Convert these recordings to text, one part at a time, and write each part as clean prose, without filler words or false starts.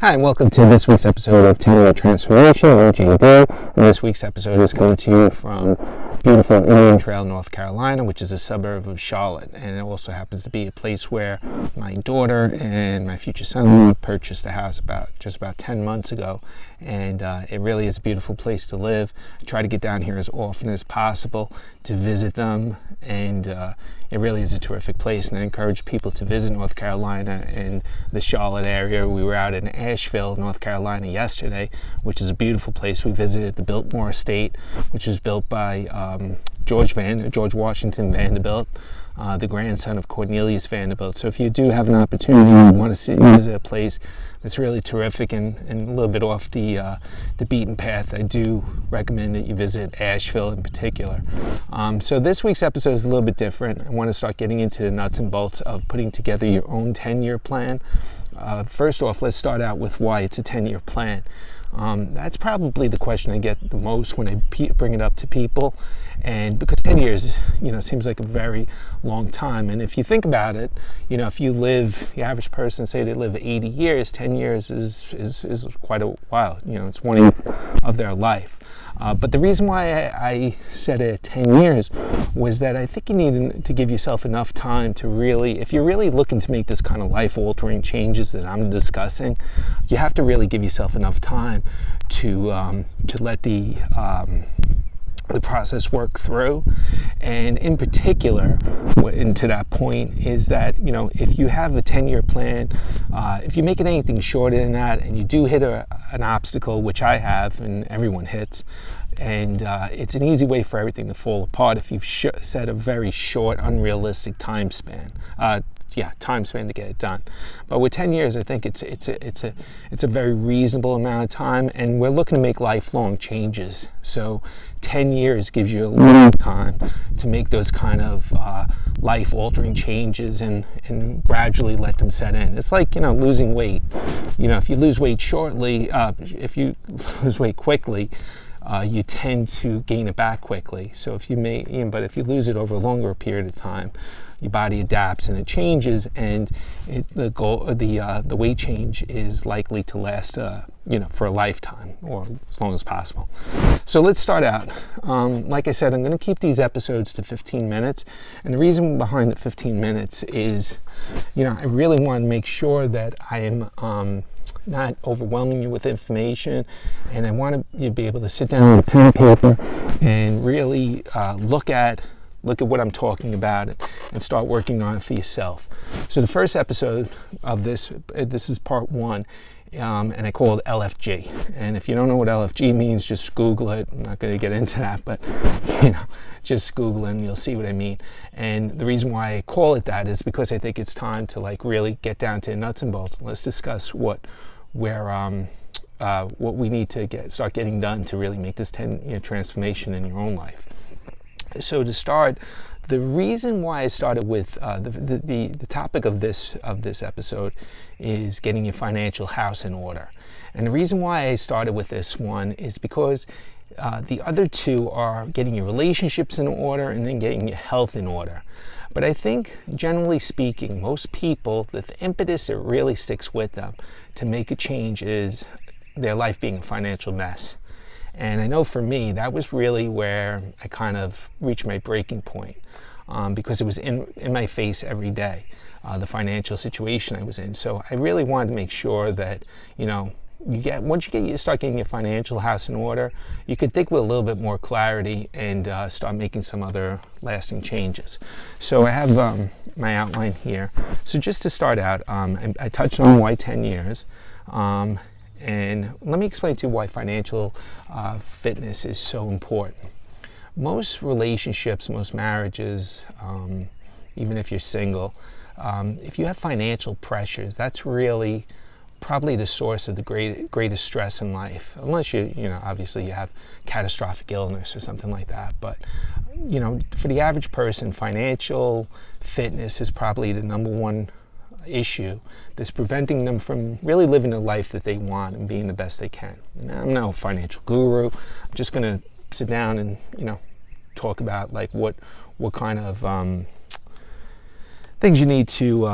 Hi, and welcome to this week's episode of 10 Year Transformation. I'm Jay Dill, and this week's episode is coming to you from beautiful Indian Trail, North Carolina, which is a suburb of Charlotte. And it also happens to be a place where my daughter and my future son purchased a house just about 10 months ago. And it really is a beautiful place to live. I try to get down here as often as possible to visit them, and it really is a terrific place, and I encourage people to visit North Carolina and the Charlotte area. We were out in Asheville, North Carolina yesterday, which is a beautifuful place. We visited the Biltmore Estate, which was built by George Washington Vanderbilt, the grandson of Cornelius Vanderbilt. So if you do have an opportunity and want to visit a place that's really terrific and a little bit off the beaten path, I do recommend that you visit Asheville in particular. So this week's episode is a little bit different. I want to start getting into the nuts and bolts of putting together your own 10-year plan. First off, let's start out with why it's a 10-year plan. That's probably the question I get the most when I bring it up to people, and because 10 years, seems like a very long time. And if you think about it, if you live, the average person, say they live 80 years, 10 years is quite a while. It's 1/8 of their life. But the reason why I said it 10 years was that I think you need to give yourself enough time to really, if you're really looking to make this kind of life-altering changes that I'm discussing, you have to really give yourself enough time to let the process work through. And in particular, and to that point, is that if you have a 10-year plan, if you make it anything shorter than that, and you do hit an obstacle, which I have and everyone hits, and it's an easy way for everything to fall apart if you've set a very short, unrealistic time span to get it done. But with 10 years, I think it's a very reasonable amount of time, and we're looking to make lifelong changes. So 10 years gives you a long time to make those kind of life-altering changes and gradually let them set in. It's like losing weight. If you lose weight if you lose weight quickly, you tend to gain it back quickly. So if you lose it over a longer period of time, your body adapts and it changes, and the weight change is likely to last for a lifetime or as long as possible. So let's start out. Like I said, I'm going to keep these episodes to 15 minutes, and the reason behind the 15 minutes is I really want to make sure that I am not overwhelming you with information, and I want you to be able to sit down with a pen and paper and really look at what I'm talking about and start working on it for yourself. So the first episode of this is part 1, and I call it LFG. And if you don't know what LFG means, just Google it. I'm not going to get into that, but just Google it and you'll see what I mean. And the reason why I call it that is because I think it's time to really get down to the nuts and bolts. Let's discuss what we need to start getting done to really make this 10-year transformation in your own life. So to start, the reason why I started with the topic of this episode is getting your financial house in order. And the reason why I started with this one is because the other two are getting your relationships in order and then getting your health in order. But I think, generally speaking, most people, the impetus that really sticks with them to make a change is their life being a financial mess. And I know for me, that was really where I kind of reached my breaking point, because it was in my face every day, the financial situation I was in. So I really wanted to make sure that, once you start getting your financial house in order, you can think with a little bit more clarity and start making some other lasting changes. So I have my outline here. So just to start out, I touched on why 10 years. And let me explain to you why financial fitness is so important. Most relationships, most marriages, even if you're single, if you have financial pressures, that's really probably the source of the greatest stress in life, unless obviously you have catastrophic illness or something like that. But for the average person, financial fitness is probably the number one issue that's preventing them from really living the life that they want and being the best they can. And I'm no financial guru. I'm just going to sit down and talk about what kind of things you need to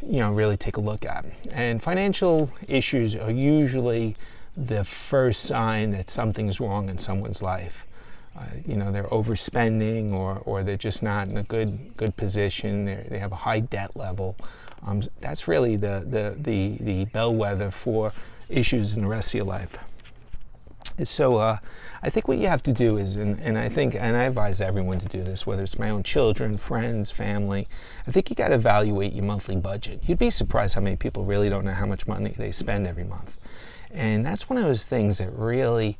really take a look at. And financial issues are usually the first sign that something's wrong in someone's life. They're overspending, or they're just not in a good position. They have a high debt level. That's really the bellwether for issues in the rest of your life. So I think what you have to do is, and I advise everyone to do this, whether it's my own children, friends, family, I think you got to evaluate your monthly budget. You'd be surprised how many people really don't know how much money they spend every month. And that's one of those things that really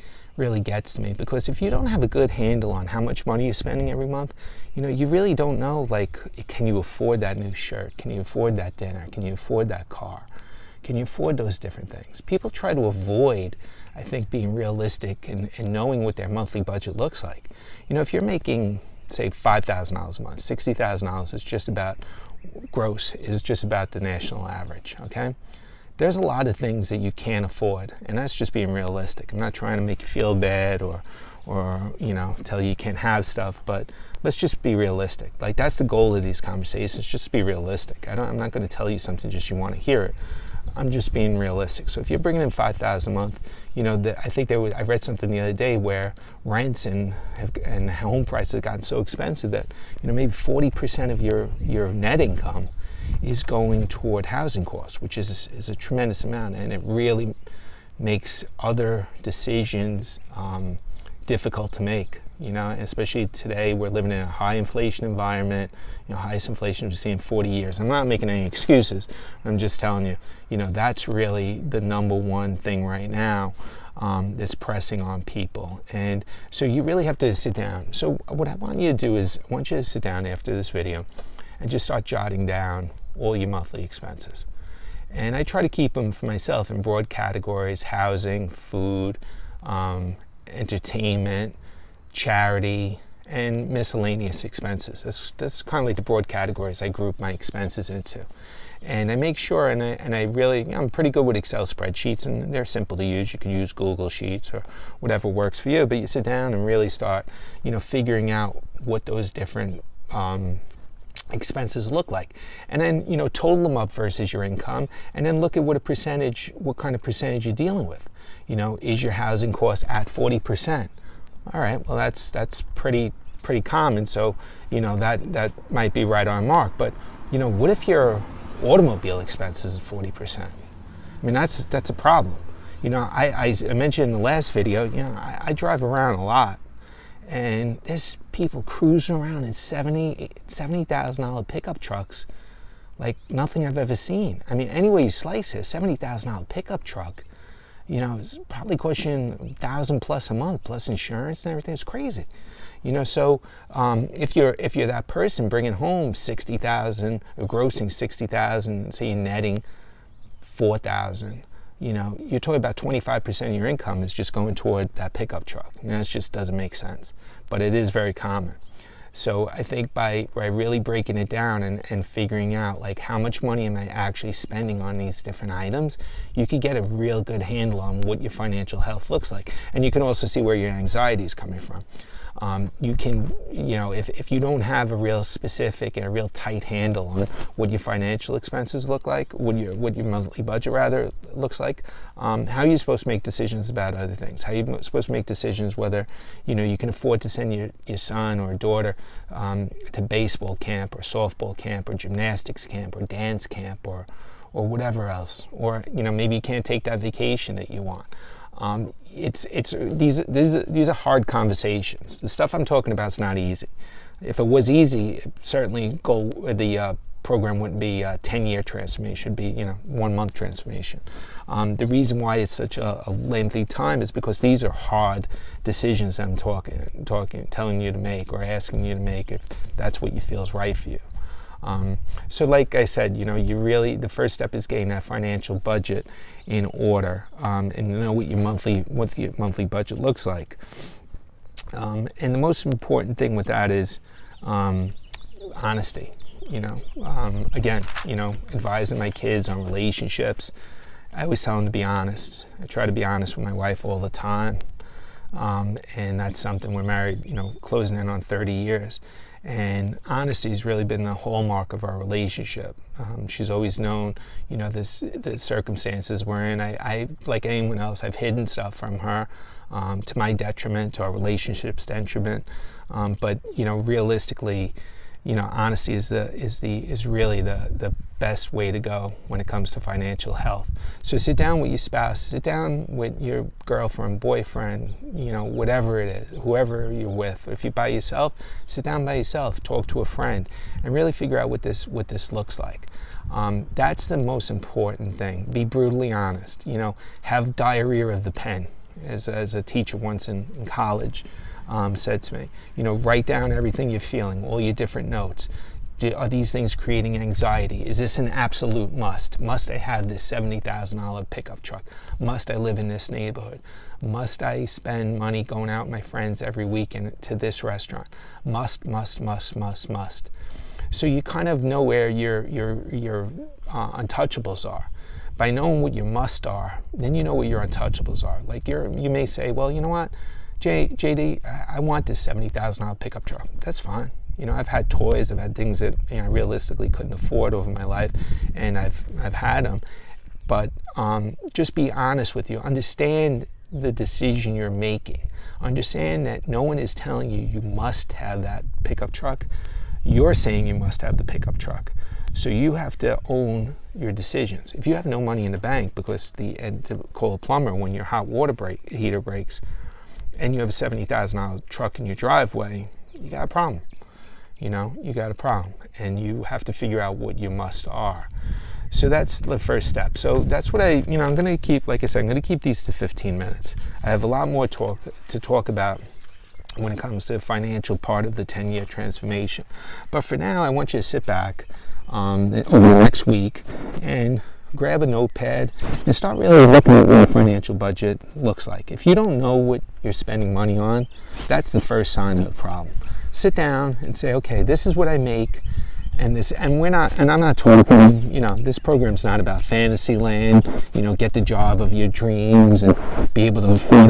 gets to me, because if you don't have a good handle on how much money you're spending every month, you really don't know, like, can you afford that new shirt? Can you afford that dinner? Can you afford that car? Can you afford those different things? People try to avoid, I think, being realistic and knowing what their monthly budget looks like. If you're making, say, $5,000 a month, $60,000 is just about gross, is just about the national average, okay? There's a lot of things that you can't afford, and that's just being realistic. I'm not trying to make you feel bad or tell you can't have stuff, but let's just be realistic. Like, that's the goal of these conversations, just be realistic. I'm not going to tell you something just you want to hear it. I'm just being realistic. So if you're bringing in $5,000 a month, I think I read something the other day where rents and home prices have gotten so expensive that maybe 40% of your net income is going toward housing costs, which is a tremendous amount, and it really makes other decisions difficult to make. Especially today, we're living in a high inflation environment, highest inflation we've seen in 40 years. I'm not making any excuses. I'm just telling you, that's really the number one thing right now that's pressing on people. And so you really have to sit down. So what I want you to do is, I want you to sit down after this video and just start jotting down all your monthly expenses. And I try to keep them for myself in broad categories: housing, food, entertainment, charity, and miscellaneous expenses. That's kind of like the broad categories I group my expenses into. And I make sure, I'm pretty good with Excel spreadsheets, and they're simple to use. You can use Google Sheets or whatever works for you, but you sit down and really start, figuring out what those different expenses look like, and then total them up versus your income, and then look at what kind of percentage you're dealing with. Is your housing cost at 40%? All right, well that's pretty common, so that might be right on mark. But what if your automobile expenses is 40%? I mean, that's a problem. I mentioned in the last video, I drive around a lot, and there's people cruising around in $70,000 pickup trucks like nothing I've ever seen. I mean, any way you slice it, $70,000 pickup truck, it's probably costing $1,000 plus a month, plus insurance and everything. It's crazy. So if you're that person bringing home $60,000 or grossing $60,000, say you're netting $4,000, you're talking about 25% of your income is just going toward that pickup truck. And that just doesn't make sense, but it is very common. So I think by really breaking it down and figuring out, like, how much money am I actually spending on these different items, you could get a real good handle on what your financial health looks like. And you can also see where your anxiety is coming from. You can, if you don't have a real specific and a real tight handle on what your financial expenses look like, what your monthly budget rather looks like, how are you supposed to make decisions about other things? How are you supposed to make decisions whether, you can afford to send your son or daughter to baseball camp or softball camp or gymnastics camp or dance camp or whatever else, or maybe you can't take that vacation that you want. These are hard conversations. The stuff I'm talking about is not easy. If it was easy, certainly the program wouldn't be a 10-year transformation. It'd be 1 month transformation. The reason why it's such a lengthy time is because these are hard decisions I'm telling you to make or asking you to make, if that's what you feel is right for you. So like I said, the first step is getting that financial budget in order, and know what your monthly budget looks like. And the most important thing with that is honesty. Again, advising my kids on relationships, I always tell them to be honest. I try to be honest with my wife all the time. And that's something we're married, closing in on 30 years. And honesty has really been the hallmark of our relationship. She's always known, the circumstances we're in. I, like anyone else, I've hidden stuff from her, to my detriment, to our relationship's detriment. But realistically, honesty is really the best way to go when it comes to financial health. So sit down with your spouse, sit down with your girlfriend, boyfriend, whatever it is, whoever you're with. If you're by yourself, sit down by yourself, talk to a friend, and really figure out what this looks like. That's the most important thing. Be brutally honest. Have diarrhea of the pen, as a teacher once in college said to me. Write down everything you're feeling, all your different notes. Are these things creating anxiety? Is this an absolute must? Must I have this $70,000 pickup truck? Must I live in this neighborhood? Must I spend money going out with my friends every weekend to this restaurant? Must. So you kind of know where your untouchables are. By knowing what your musts are, then you know what your untouchables are. Like you may say, well, you know what, JD, I want this $70,000 pickup truck. That's fine. I've had toys, I've had things that I realistically couldn't afford over my life, and I've had them. But just be honest with you. Understand the decision you're making. Understand that no one is telling you you must have that pickup truck. You're saying you must have the pickup truck. So you have to own your decisions. If you have no money in the bank and to call a plumber when your hot water heater breaks, and you have a $70,000 truck in your driveway, you got a problem. You got a problem, and you have to figure out what your musts are. So that's the first step. So that's what I'm going to keep, like I said, I'm going to keep these to 15 minutes. I have a lot more to talk about when it comes to the financial part of the 10-year transformation. But for now, I want you to sit back over the next week and grab a notepad and start really looking at what a financial budget looks like. If you don't know what you're spending money on, that's the first sign of the problem. Sit down and say, okay, this is what I make, and I'm not talking, this program's not about fantasy land, get the job of your dreams and be able to afford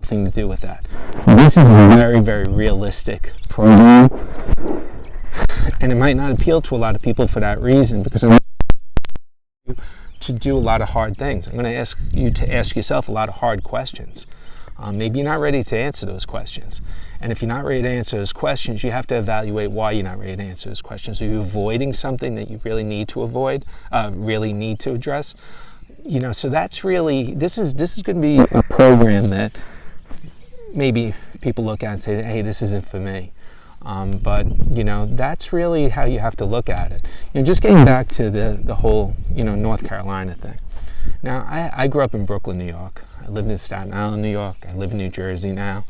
thing to do with that. This is a very, very realistic program, and it might not appeal to a lot of people for that reason, because I'm to do a lot of hard things. I'm going to ask you to ask yourself a lot of hard questions. Maybe you're not ready to answer those questions. And if you're not ready to answer those questions, you have to evaluate why you're not ready to answer those questions. Are you avoiding something that you really need to avoid, really need to address? So that's really, this is going to be a program that maybe people look at and say, hey, this isn't for me. But that's really how you have to look at it. Just getting back to the whole, North Carolina thing. Now, I grew up in Brooklyn, New York. I lived in Staten Island, New York. I live in New Jersey now.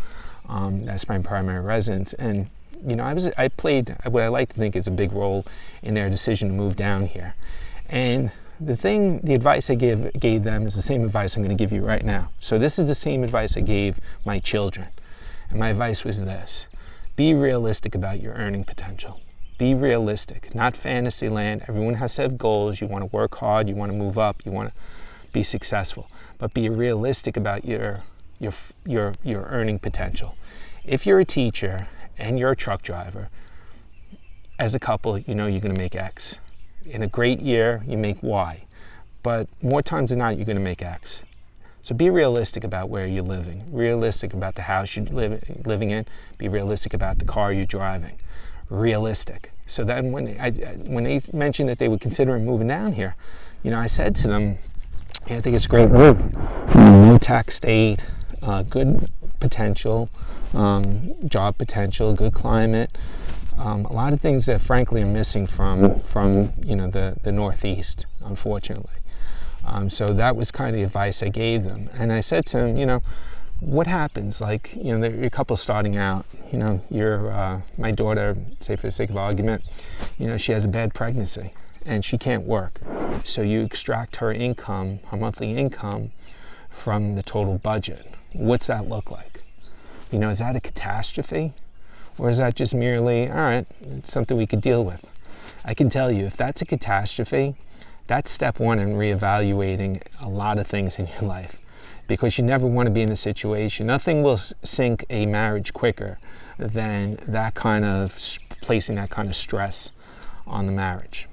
That's my primary residence. And, I played what I like to think is a big role in their decision to move down here. And the advice I gave them is the same advice I'm going to give you right now. So this is the same advice I gave my children. And my advice was this: be realistic about your earning potential. Be realistic, not fantasy land. Everyone has to have goals. You want to work hard. You want to move up. You want to be successful. But be realistic about your earning potential. If you're a teacher and you're a truck driver, as a couple, you're going to make X. In a great year, you make Y. But more times than not, you're going to make X. So be realistic about where you're living. Realistic about the house you're living in. Be realistic about the car you're driving. Realistic. So then when they mentioned that they were considering moving down here, I said to them, I think it's a great move. No tax state, good potential, job potential, good climate. A lot of things that frankly are missing from the Northeast, unfortunately. So that was kind of the advice I gave them. And I said to them, what happens? Like, you're a couple starting out, my daughter, say for the sake of argument, she has a bad pregnancy and she can't work. So you extract her income, her monthly income, from the total budget. What's that look like? Is that a catastrophe? Or is that just merely, all right, it's something we could deal with? I can tell you, if that's a catastrophe, that's step one in reevaluating a lot of things in your life. because you never want to be in a situation. Nothing will sink a marriage quicker than that kind of placing that kind of stress on the marriage.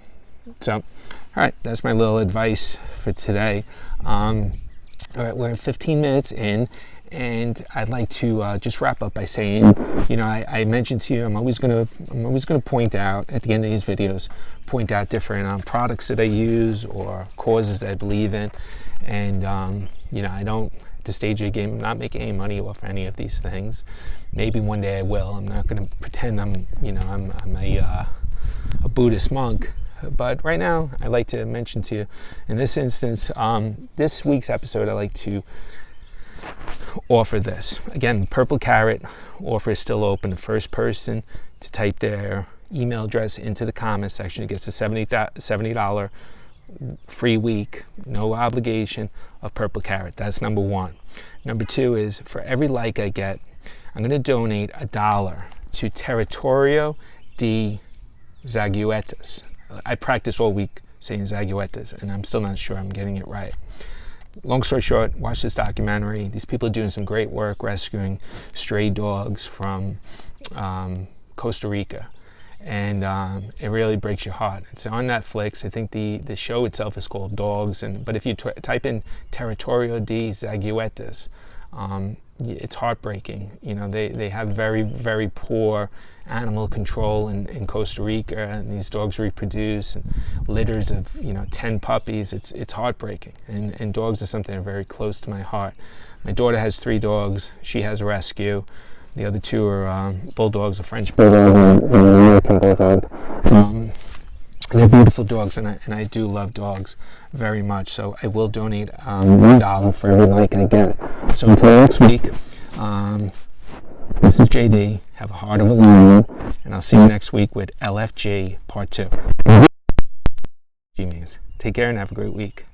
So, all right, that's my little advice for today. All right, we're 15 minutes in, and I'd like to just wrap up by saying, I mentioned to you, I'm always going to point out at the end of these videos, point out different products that I use or causes that I believe in, and I don't, at the stage of the game, I'm not making any money off any of these things. Maybe one day I will. I'm not going to pretend I'm a Buddhist monk. But right now, I'd like to mention to you, in this instance, this week's episode, I'd like to offer this. Again, Purple Carrot offer is still open. The first person to type their email address into the comment section gets a $70 free week, no obligation, of Purple Carrot. That's number one. Number two is, for every like I get, I'm going to donate $1 to Territorio de Zaguetas. I practice all week saying Zaguetas, and I'm still not sure I'm getting it right. Long story short, watch this documentary. These people are doing some great work rescuing stray dogs from Costa Rica, and it really breaks your heart. It's on Netflix. I think the show itself is called Dogs, but if you type in Territorio de Zaguetas, it's heartbreaking. They have very, very poor animal control in Costa Rica, and these dogs reproduce and litters of 10 puppies. It's heartbreaking, and dogs are something that are very close to my heart. My daughter has 3 dogs. She has a rescue. The other 2 are bulldogs, a French bulldog and an American bulldog. They're beautiful dogs, and I do love dogs very much. So I will donate $1 for every like I get. So until next week, this is JD. Have a heart of a lion, and I'll see you next week with LFG Part 2. Take care and have a great week.